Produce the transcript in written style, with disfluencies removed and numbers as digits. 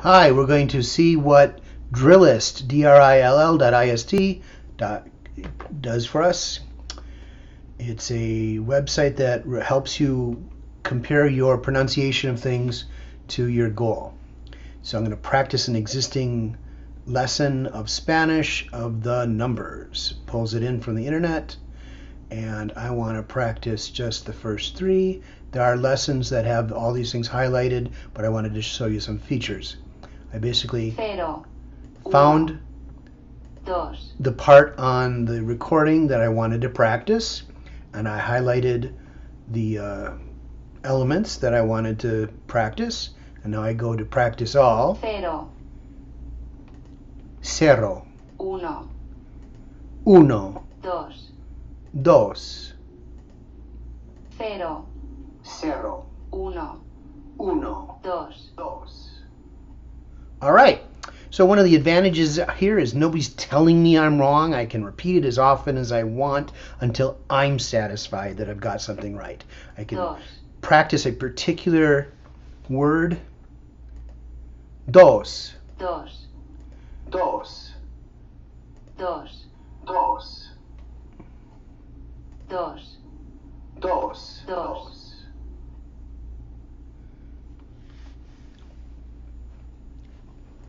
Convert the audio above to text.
Hi, we're going to see what Drillist, drill.ist, does for us. It's a website that helps you compare your pronunciation of things to your goal. So I'm going to practice an existing lesson of Spanish of the numbers. Pulls it in from the internet, and I want to practice just the first three. There are lessons that have all these things highlighted, but I wanted to show you some features. I basically found the part on the recording that I wanted to practice, and I highlighted the elements that I wanted to practice, and now I go to practice all. Cero. Uno. Dos. Cero. Cero. Uno. Uno. Dos. All right. So one of the advantages here is nobody's telling me I'm wrong. I can repeat it as often as I want until I'm satisfied that I've got something right. I can practice a particular word. Dos. Dos. Dos. Dos. Dos. Dos. Dos. Dos.